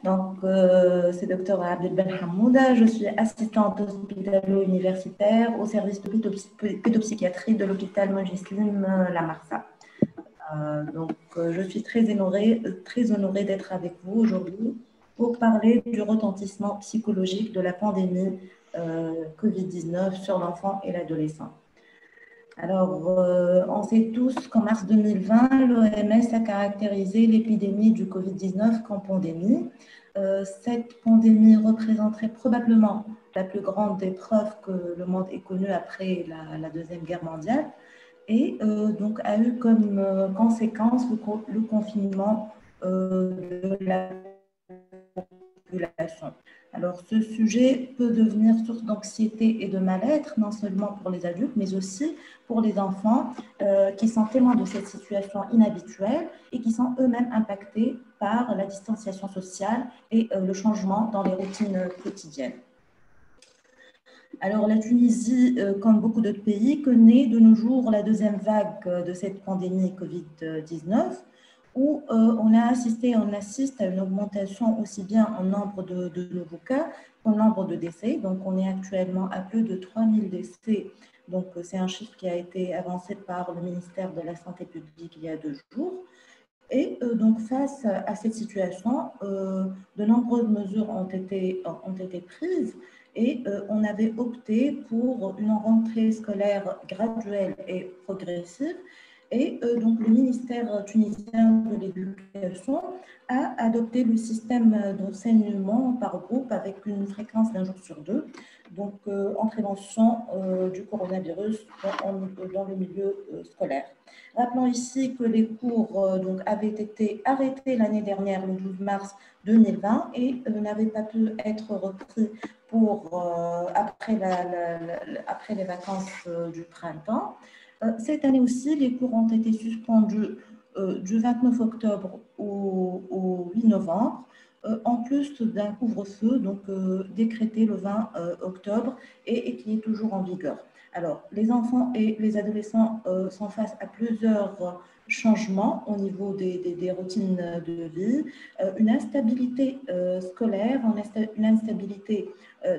C'est Dr Abdelben Hamouda. Je suis assistante hospitalo-universitaire au service de pédopsychiatrie de l'hôpital Mogislim La Marsa. Je suis très honorée d'être avec vous aujourd'hui pour parler du retentissement psychologique de la pandémie Covid-19 sur l'enfant et l'adolescent. On sait tous qu'en mars 2020, l'OMS a caractérisé l'épidémie du Covid-19 comme pandémie. Cette pandémie représenterait probablement la plus grande épreuve que le monde ait connue après la Deuxième Guerre mondiale et a eu comme conséquence le confinement de la population. Alors, ce sujet peut devenir source d'anxiété et de mal-être, non seulement pour les adultes, mais aussi pour les enfants qui sont témoins de cette situation inhabituelle et qui sont eux-mêmes impactés par la distanciation sociale et le changement dans les routines quotidiennes. Alors, la Tunisie, comme beaucoup d'autres pays, connaît de nos jours la deuxième vague de cette pandémie Covid-19, où on assiste à une augmentation aussi bien en nombre de nouveaux cas qu'en nombre de décès. Donc, on est actuellement à plus de 3000 décès. Donc, c'est un chiffre qui a été avancé par le ministère de la Santé publique il y a 2 jours. Et face à cette situation, de nombreuses mesures ont été prises et on avait opté pour une rentrée scolaire graduelle et progressive. Et le ministère tunisien de l'Éducation a adopté le système d'enseignement par groupe avec une fréquence d'1 jour sur 2, en prévention du coronavirus dans le milieu scolaire. Rappelons ici que les cours avaient été arrêtés l'année dernière, le 12 mars 2020, et n'avaient pas pu être repris après les vacances du printemps. Cette année aussi, les cours ont été suspendus du 29 octobre au 8 novembre, en plus d'un couvre-feu décrété le 20 octobre et qui est toujours en vigueur. Alors, les enfants et les adolescents sont face à plusieurs changements au niveau des routines de vie, une instabilité scolaire, une instabilité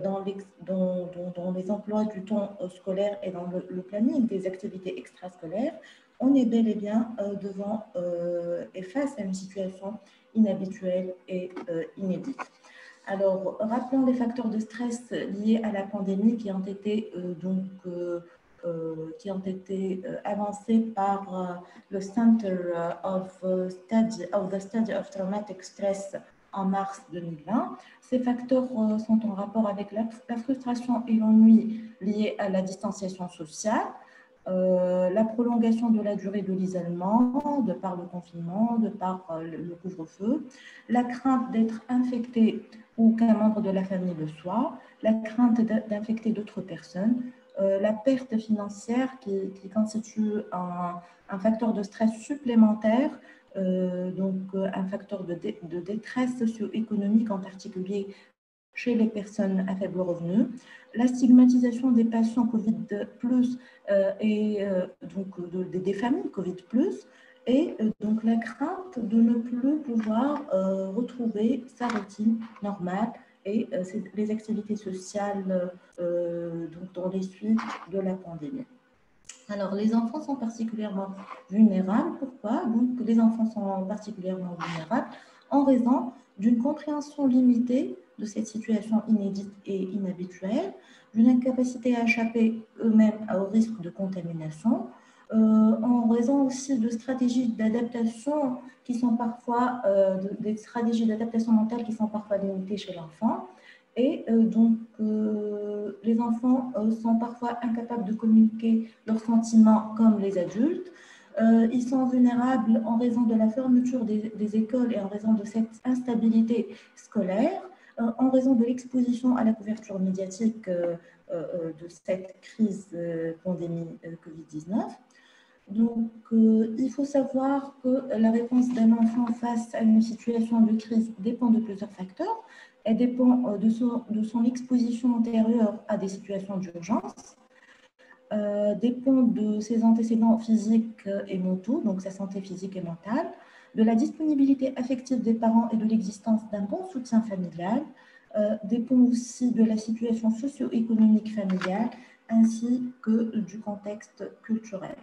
dans les emplois du temps scolaire et dans le planning des activités extrascolaires. On est bel et bien devant et face à une situation inhabituelle et inédite. Alors, rappelons les facteurs de stress liés à la pandémie qui ont été avancés par le Center of the Study of Traumatic Stress en mars 2020. Ces facteurs sont en rapport avec la frustration et l'ennui liés à la distanciation sociale, la prolongation de la durée de l'isolement, de par le confinement, de par le couvre-feu, la crainte d'être infecté ou qu'un membre de la famille le soit, la crainte d'infecter d'autres personnes, la perte financière qui constitue un facteur de stress supplémentaire, un facteur de détresse socio-économique en particulier chez les personnes à faible revenu, la stigmatisation des patients Covid+, des familles Covid+, et la crainte de ne plus pouvoir retrouver sa routine normale et les activités sociales dans les suites de la pandémie. Alors, les enfants sont particulièrement vulnérables. Pourquoi? Donc, les enfants sont particulièrement vulnérables en raison d'une compréhension limitée de cette situation inédite et inhabituelle, d'une incapacité à échapper eux-mêmes au risque de contamination, en raison aussi de stratégies d'adaptation qui sont parfois, des stratégies d'adaptation mentale qui sont parfois limitées chez l'enfant. Et les enfants sont parfois incapables de communiquer leurs sentiments comme les adultes. Ils sont vulnérables en raison de la fermeture des écoles et en raison de cette instabilité scolaire, en raison de l'exposition à la couverture médiatique de cette crise pandémie Covid-19. Donc, il faut savoir que la réponse d'un enfant face à une situation de crise dépend de plusieurs facteurs. Elle dépend de son exposition antérieure à des situations d'urgence, dépend de ses antécédents physiques et mentaux, donc sa santé physique et mentale, de la disponibilité affective des parents et de l'existence d'un bon soutien familial, dépend aussi de la situation socio-économique familiale ainsi que du contexte culturel.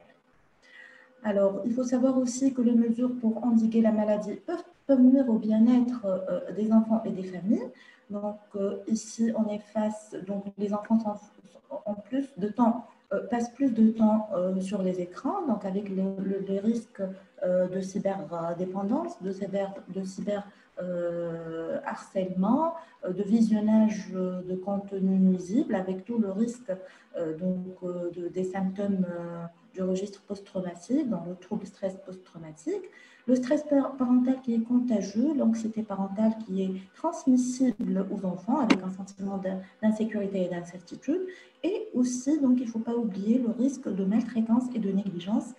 Alors, il faut savoir aussi que les mesures pour endiguer la maladie peuvent nuire au bien-être des enfants et des familles. Donc, ici, on est face, donc les enfants ont plus de temps, passent plus de temps sur les écrans, donc avec les risques de cyberdépendance, de cyber harcèlement, de visionnage de contenu nuisible, avec tout le risque des symptômes du registre post-traumatique, dans le trouble stress post-traumatique, le stress parental qui est contagieux, l'anxiété parentale qui est transmissible aux enfants avec un sentiment d'insécurité et d'incertitude, et aussi, donc, il ne faut pas oublier le risque de maltraitance et de négligence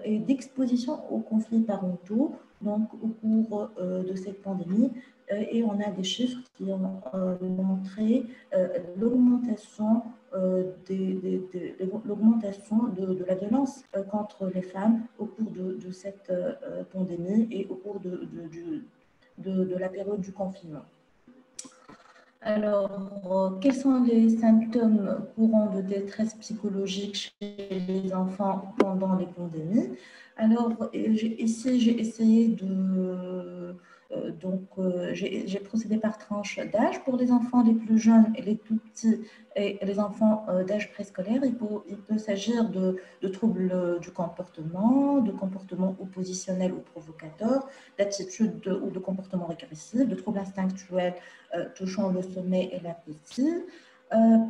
et d'exposition aux conflits parentaux, donc au cours de cette pandémie. Et on a des chiffres qui ont montré l'augmentation de la violence contre les femmes au cours de cette pandémie et au cours de la période du confinement. Alors, quels sont les symptômes courants de détresse psychologique chez les enfants pendant les pandémies? Alors, ici, j'ai essayé de... j'ai procédé par tranche d'âge. Pour les enfants les plus jeunes et les tout petits et les enfants d'âge préscolaire, il peut s'agir de troubles du comportement, de comportements oppositionnels ou provocateurs, d'attitudes ou de comportements régressifs, de troubles instinctuels touchant le sommeil et l'appétit.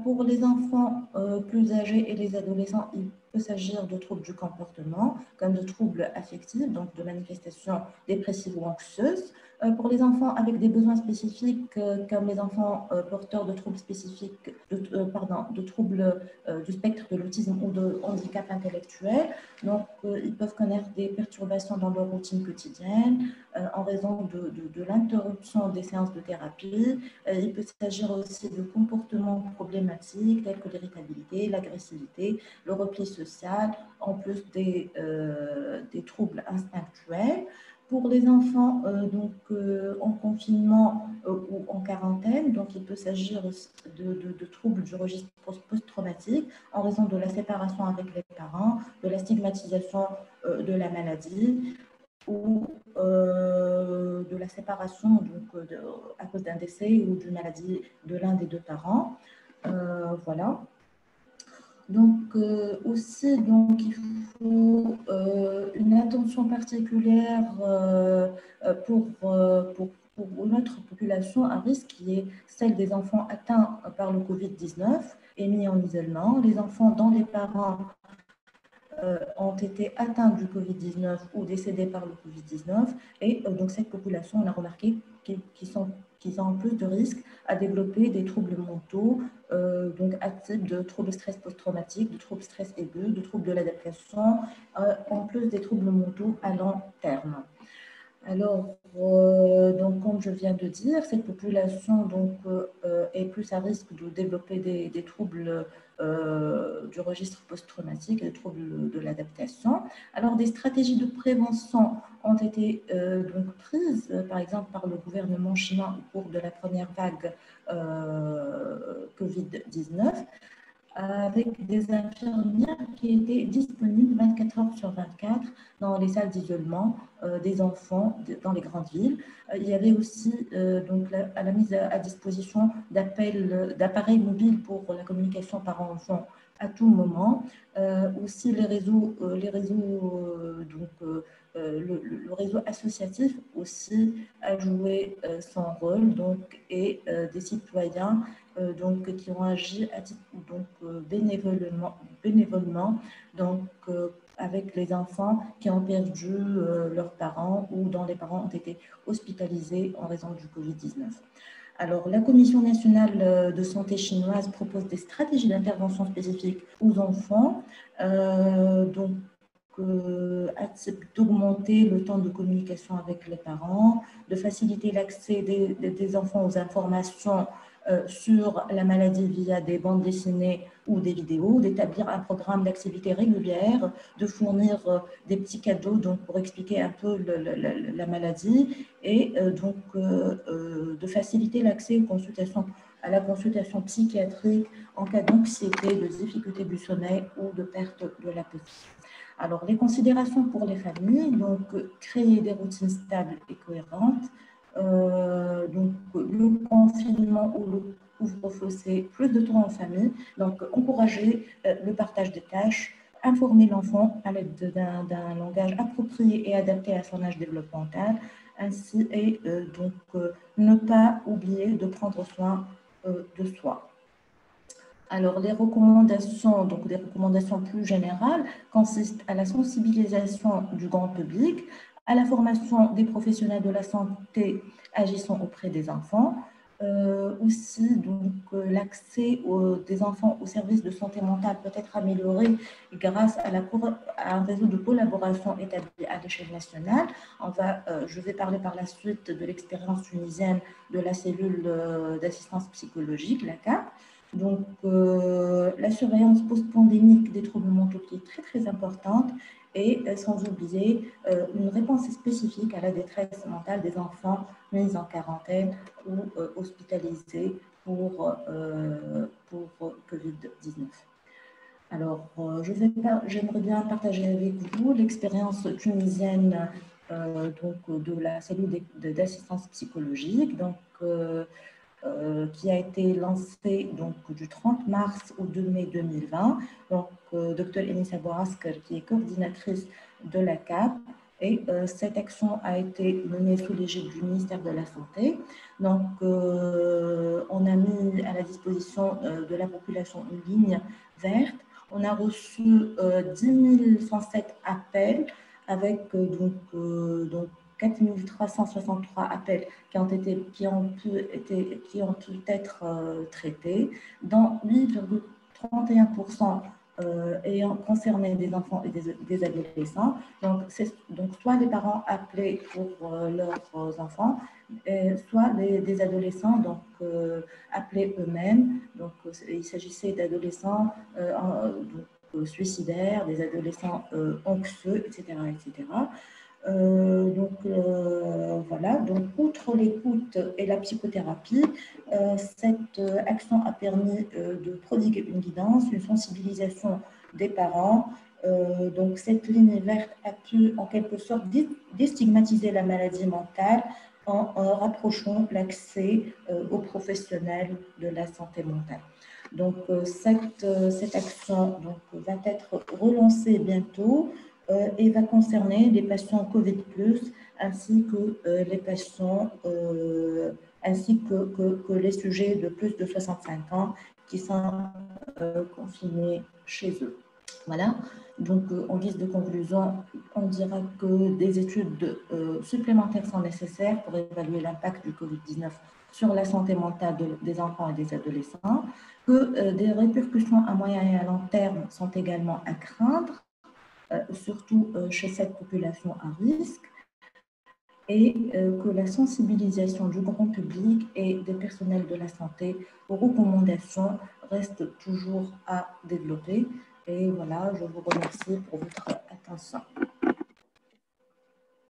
Pour les enfants plus âgés et les adolescents, il peut s'agir de troubles du comportement, comme de troubles affectifs, donc de manifestations dépressives ou anxieuses. Pour les enfants avec des besoins spécifiques, comme les enfants porteurs de troubles spécifiques, de troubles du spectre de l'autisme ou de handicap intellectuel, donc ils peuvent connaître des perturbations dans leur routine quotidienne en raison de l'interruption des séances de thérapie. Il peut s'agir aussi de comportements problématiques tels que l'irritabilité, l'agressivité, le repli social, en plus des troubles instinctuels. Pour les enfants en confinement ou en quarantaine, donc il peut s'agir de troubles du registre post-traumatique en raison de la séparation avec les parents, de la stigmatisation de la maladie ou de la séparation à cause d'un décès ou d'une maladie de l'un des deux parents. Voilà. Donc, aussi, donc, il faut une attention particulière pour notre population à risque, qui est celle des enfants atteints par le Covid-19 et mis en isolement, les enfants dont les parents ont été atteints du Covid-19 ou décédés par le Covid-19. Et donc, cette population, on a remarqué qu'ils ont plus de risques à développer des troubles mentaux, donc à type de troubles stress post-traumatique, de troubles stress aigus, de troubles de l'adaptation, en plus des troubles mentaux à long terme. Alors, donc, comme je viens de dire, cette population donc, est plus à risque de développer des troubles du registre post-traumatique, des troubles de l'adaptation. Alors, des stratégies de prévention ont été donc prises, par exemple, par le gouvernement chinois au cours de la première vague Covid-19, avec des infirmières qui étaient disponibles 24 heures sur 24 dans les salles d'isolement des enfants dans les grandes villes. Il y avait aussi donc la mise à disposition d'appareils mobiles pour la communication parents-enfants à tout moment. Aussi le réseau associatif aussi a joué son rôle, donc, et des citoyens donc, qui ont agi bénévolement donc, avec les enfants qui ont perdu leurs parents ou dont les parents ont été hospitalisés en raison du Covid-19. Alors, la Commission nationale de santé chinoise propose des stratégies d'intervention spécifiques aux enfants. Donc, d'augmenter le temps de communication avec les parents, de faciliter l'accès des enfants aux informations sur la maladie via des bandes dessinées ou des vidéos, d'établir un programme d'activité régulière, de fournir des petits cadeaux donc, pour expliquer un peu la maladie et de faciliter l'accès aux consultations, à la consultation psychiatrique en cas d'anxiété, de difficulté du sommeil ou de perte de l'appétit. Alors, les considérations pour les familles, donc créer des routines stables et cohérentes, donc le confinement ou le couvre-feu, c'est plus de temps en famille, donc encourager le partage des tâches, informer l'enfant à l'aide d'un langage approprié et adapté à son âge développemental, ainsi et ne pas oublier de prendre soin de soi. Alors, les recommandations, donc des recommandations plus générales, consistent à la sensibilisation du grand public, à la formation des professionnels de la santé agissant auprès des enfants, aussi donc l'accès des enfants aux services de santé mentale peut être amélioré grâce à un réseau de collaboration établi à l'échelle nationale. Je vais parler par la suite de l'expérience tunisienne de la cellule d'assistance psychologique, la CAP. Donc, la surveillance post-pandémique des troubles mentaux qui est très, très importante et sans oublier une réponse spécifique à la détresse mentale des enfants mis en quarantaine ou hospitalisés pour Covid-19. Alors, j'aimerais bien partager avec vous l'expérience tunisienne de la cellule d'assistance psychologique. Donc, qui a été lancée donc, du 30 mars au 2 mai 2020. Donc, Dr Enissa Bouasker, qui est coordinatrice de la CAP, et cette action a été menée sous l'égide du ministère de la Santé. Donc, on a mis à la disposition de la population une ligne verte. On a reçu 10 107 appels avec 4 363 appels qui ont pu être traités, dont 8,31% ayant concerné des enfants et des adolescents. Donc, soit les parents appelaient pour leurs enfants, soit des adolescents donc, appelaient eux-mêmes. Donc, il s'agissait d'adolescents suicidaires, des adolescents anxieux, etc. etc. Voilà, donc outre l'écoute et la psychothérapie, cette action a permis de prodiguer une guidance, une sensibilisation des parents. Donc cette ligne verte a pu en quelque sorte déstigmatiser la maladie mentale en rapprochant l'accès aux professionnels de la santé mentale. Donc cette action va être relancée bientôt et va concerner les patients Covid+, ainsi que les patients, ainsi que les sujets de plus de 65 ans qui sont confinés chez eux. Voilà, donc en guise de conclusion, on dira que des études supplémentaires sont nécessaires pour évaluer l'impact du Covid-19 sur la santé mentale des enfants et des adolescents, que des répercussions à moyen et à long terme sont également à craindre, surtout chez cette population à risque, et que la sensibilisation du grand public et des personnels de la santé aux recommandations reste toujours à développer. Et voilà, je vous remercie pour votre attention.